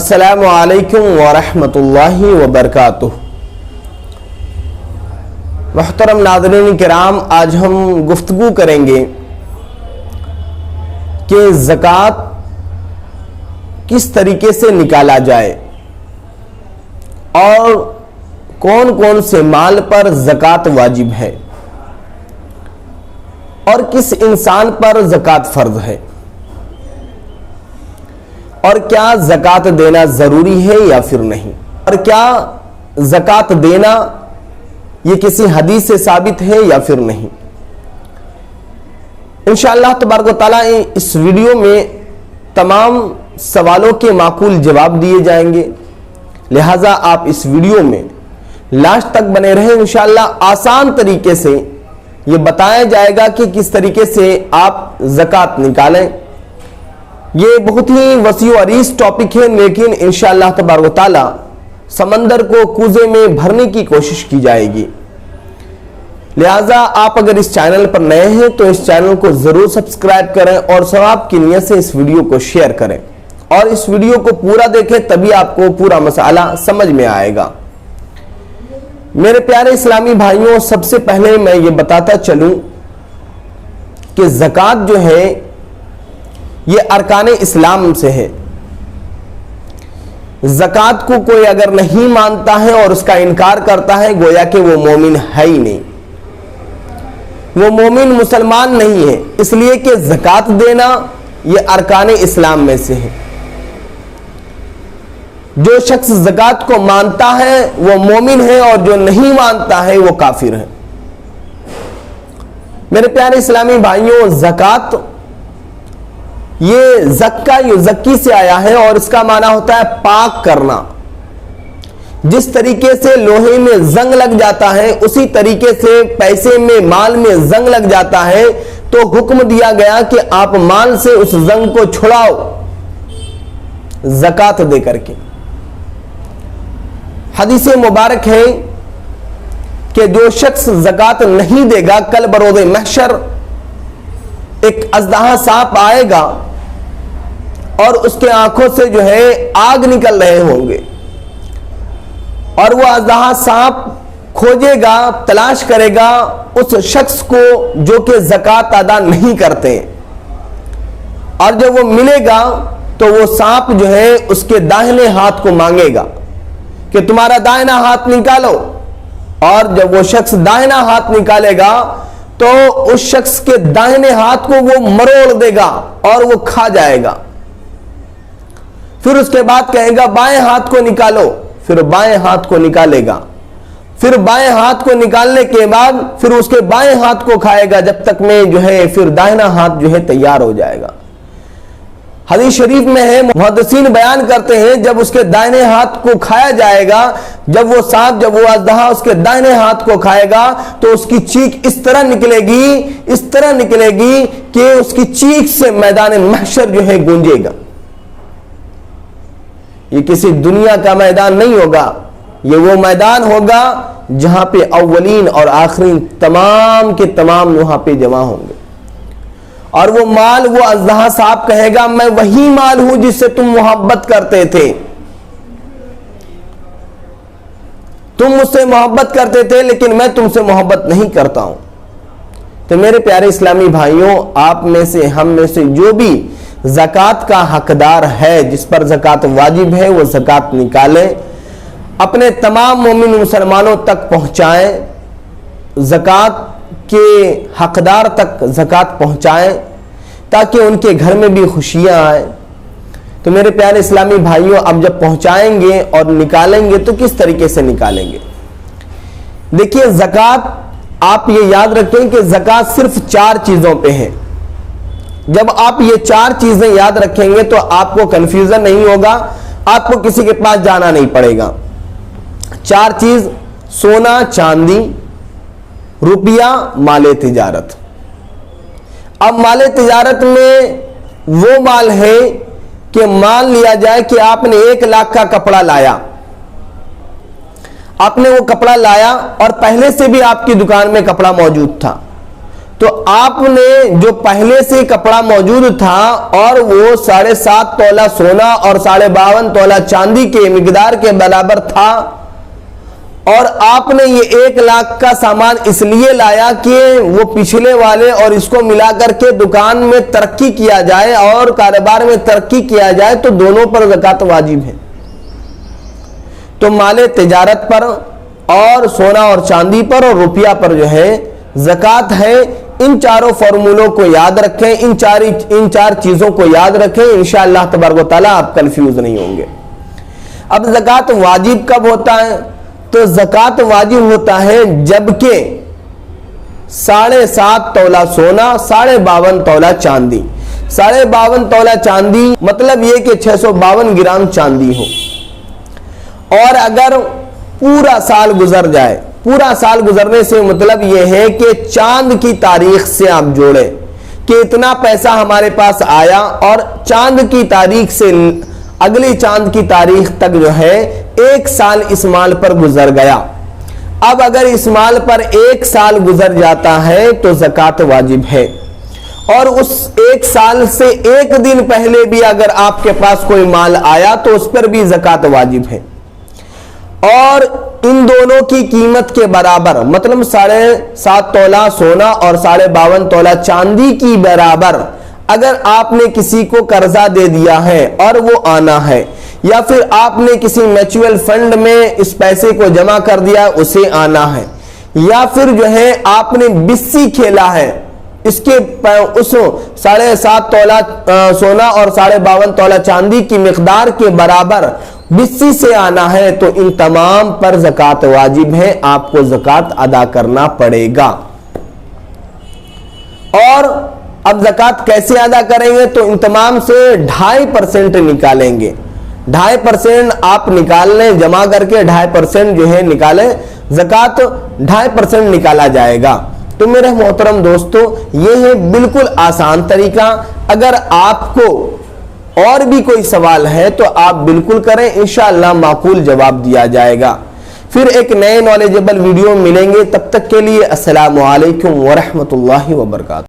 السلام علیکم ورحمۃ اللہ وبرکاتہ۔ محترم ناظرین کرام، آج ہم گفتگو کریں گے کہ زکوٰۃ کس طریقے سے نکالا جائے اور کون کون سے مال پر زکوٰۃ واجب ہے اور کس انسان پر زکوٰۃ فرض ہے، اور کیا زکوٰۃ دینا ضروری ہے یا پھر نہیں، اور کیا زکوٰۃ دینا یہ کسی حدیث سے ثابت ہے یا پھر نہیں۔ انشاءاللہ تبارک و تعالیٰ اس ویڈیو میں تمام سوالوں کے معقول جواب دیے جائیں گے، لہٰذا آپ اس ویڈیو میں لاسٹ تک بنے رہیں۔ انشاءاللہ آسان طریقے سے یہ بتایا جائے گا کہ کس طریقے سے آپ زکوٰۃ نکالیں۔ یہ بہت ہی وسیع و عریض ٹاپک ہے، لیکن انشاءاللہ تبارک و تعالی سمندر کو کوزے میں بھرنے کی کوشش کی جائے گی، لہٰذا آپ اگر اس چینل پر نئے ہیں تو اس چینل کو ضرور سبسکرائب کریں اور ثواب کی نیت سے اس ویڈیو کو شیئر کریں اور اس ویڈیو کو پورا دیکھیں، تبھی آپ کو پورا مسئلہ سمجھ میں آئے گا۔ میرے پیارے اسلامی بھائیوں، سب سے پہلے میں یہ بتاتا چلوں کہ زکوٰۃ جو ہے یہ ارکان اسلام سے ہے۔ زکوٰۃ کو کوئی اگر نہیں مانتا ہے اور اس کا انکار کرتا ہے، گویا کہ وہ مومن ہے ہی نہیں، وہ مومن مسلمان نہیں ہے، اس لیے کہ زکوٰۃ دینا یہ ارکان اسلام میں سے ہے۔ جو شخص زکوٰۃ کو مانتا ہے وہ مومن ہے، اور جو نہیں مانتا ہے وہ کافر ہے۔ میرے پیارے اسلامی بھائیوں، زکوٰۃ یہ زکا یزکی سے آیا ہے اور اس کا معنی ہوتا ہے پاک کرنا۔ جس طریقے سے لوہے میں زنگ لگ جاتا ہے، اسی طریقے سے پیسے میں، مال میں زنگ لگ جاتا ہے، تو حکم دیا گیا کہ آپ مال سے اس زنگ کو چھڑاؤ زکوٰۃ دے کر کے۔ حدیث مبارک ہے کہ جو شخص زکوٰۃ نہیں دے گا، کل بروز محشر ایک اژدہا سانپ آئے گا اور اس کے آنکھوں سے جو ہے آگ نکل رہے ہوں گے، اور وہ اژدہا سانپ کھوجے گا، تلاش کرے گا اس شخص کو جو کہ زکوٰۃ ادا نہیں کرتے، اور جب وہ ملے گا تو وہ سانپ جو ہے اس کے داہنے ہاتھ کو مانگے گا کہ تمہارا دائنا ہاتھ نکالو، اور جب وہ شخص دائنا ہاتھ نکالے گا تو اس شخص کے داہنے ہاتھ کو وہ مروڑ دے گا اور وہ کھا جائے گا۔ پھر اس کے بعد کہے گا بائیں ہاتھ کو نکالو، پھر بائیں ہاتھ کو نکالے گا، پھر بائیں ہاتھ کو نکالنے کے بعد پھر اس کے بائیں ہاتھ کو کھائے گا، جب تک میں جو ہے پھر داہنا ہاتھ جو ہے تیار ہو جائے گا۔ حدیث شریف میں ہے، محدثین بیان کرتے ہیں، جب اس کے دائنے ہاتھ کو کھایا جائے گا، جب وہ سانپ، جب وہ اژدہا اس کے دائنے ہاتھ کو کھائے گا تو اس کی چیخ اس طرح نکلے گی، اس طرح نکلے گی کہ اس کی چیخ سے میدان محشر جو ہے گونجے گا۔ یہ کسی دنیا کا میدان نہیں ہوگا، یہ وہ میدان ہوگا جہاں پہ اولین اور آخرین تمام کے تمام وہاں پہ جمع ہوں گے، اور وہ مال، وہ اژدہا صاحب کہے گا میں وہی مال ہوں جس سے تم محبت کرتے تھے، تم مجھ سے محبت کرتے تھے لیکن میں تم سے محبت نہیں کرتا ہوں۔ تو میرے پیارے اسلامی بھائیوں، آپ میں سے، ہم میں سے جو بھی زکوٰۃ کا حقدار ہے، جس پر زکوٰۃ واجب ہے، وہ زکوٰۃ نکالیں، اپنے تمام مومن مسلمانوں تک پہنچائیں، زکوٰۃ کے حقدار تک زکوٰۃ پہنچائیں تاکہ ان کے گھر میں بھی خوشیاں آئیں۔ تو میرے پیارے اسلامی بھائیوں، اب جب پہنچائیں گے اور نکالیں گے تو کس طریقے سے نکالیں گے؟ دیکھیے، زکوٰۃ آپ یہ یاد رکھیں کہ زکوٰۃ صرف 4 چیزوں پہ ہے۔ جب آپ یہ 4 چیزیں یاد رکھیں گے تو آپ کو کنفیوژن نہیں ہوگا، آپ کو کسی کے پاس جانا نہیں پڑے گا۔ 4 چیز: سونا چاندی، روپیہ، مال تجارت۔ اب مال تجارت میں وہ مال ہے کہ مان لیا جائے کہ آپ نے 1 لاکھ کا کپڑا لایا، آپ نے وہ کپڑا لایا اور پہلے سے بھی آپ کی دکان میں کپڑا موجود تھا، تو آپ نے جو پہلے سے کپڑا موجود تھا اور وہ 7.5 تولہ سونا اور 52.5 تولہ چاندی کے مقدار کے برابر تھا، اور آپ نے یہ 1 لاکھ کا سامان اس لیے لایا کہ وہ پچھلے والے اور اس کو ملا کر کے دکان میں ترقی کیا جائے اور کاروبار میں ترقی کیا جائے، تو دونوں پر زکوٰۃ واجب ہے۔ تو مال تجارت پر اور سونا اور چاندی پر اور روپیہ پر جو ہے زکوٰۃ ہے۔ ان چاروں فارمولوں کو یاد رکھیں، ان چار چیزوں کو یاد رکھیں، انشاءاللہ تبارک و تعالیٰ آپ کنفیوز نہیں ہوں گے۔ اب زکوٰۃ واجب کب ہوتا ہے؟ تو زکوٰۃ واجب ہوتا ہے جبکہ 7.5 تولہ سونا، 52.5 تولہ چاندی، 52.5 تولہ چاندی مطلب یہ کہ 652 گرام چاندی ہو، اور اگر پورا سال گزر جائے، پورا سال گزرنے سے مطلب یہ ہے کہ چاند کی تاریخ سے آپ جوڑیں کہ اتنا پیسہ ہمارے پاس آیا اور چاند کی تاریخ سے اگلی چاند کی تاریخ تک جو ہے 1 سال اس مال پر گزر گیا۔ اب اگر اس مال پر 1 سال گزر جاتا ہے تو زکوٰۃ واجب ہے، اور اس 1 سال سے 1 دن پہلے بھی اگر آپ کے پاس کوئی مال آیا تو اس پر بھی زکوٰۃ واجب ہے، اور ان دونوں کی قیمت کے برابر مطلب 7.5 تولہ سونا اور 52.5 تولہ چاندی کی برابر اگر آپ نے کسی کو قرضہ دے دیا ہے اور وہ آنا ہے، یا پھر آپ نے کسی میچول فنڈ میں اس پیسے کو جمع کر دیا اسے آنا ہے، یا پھر جو ہے آپ نے بسی کھیلا ہے اس 7.5 تولہ سونا اور 52.5 تولہ چاندی کی مقدار کے برابر بسی سے آنا ہے، تو ان تمام پر زکوٰۃ واجب ہے، آپ کو زکوٰۃ ادا کرنا پڑے گا۔ اور اب زکوٰۃ کیسے ادا کریں گے؟ تو ان تمام سے 2.5% نکالیں گے، 2.5% آپ نکال لیں، جمع کر کے 2.5% جو ہے نکالیں، زکوٰۃ 2.5% نکالا جائے گا۔ تو میرے محترم دوستو، یہ ہے بالکل آسان طریقہ۔ اگر آپ کو اور بھی کوئی سوال ہے تو آپ بالکل کریں، انشاءاللہ معقول جواب دیا جائے گا۔ پھر ایک نئے نالجبل ویڈیو ملیں گے، تب تک کے لیے السلام علیکم ورحمۃ اللہ وبرکاتہ۔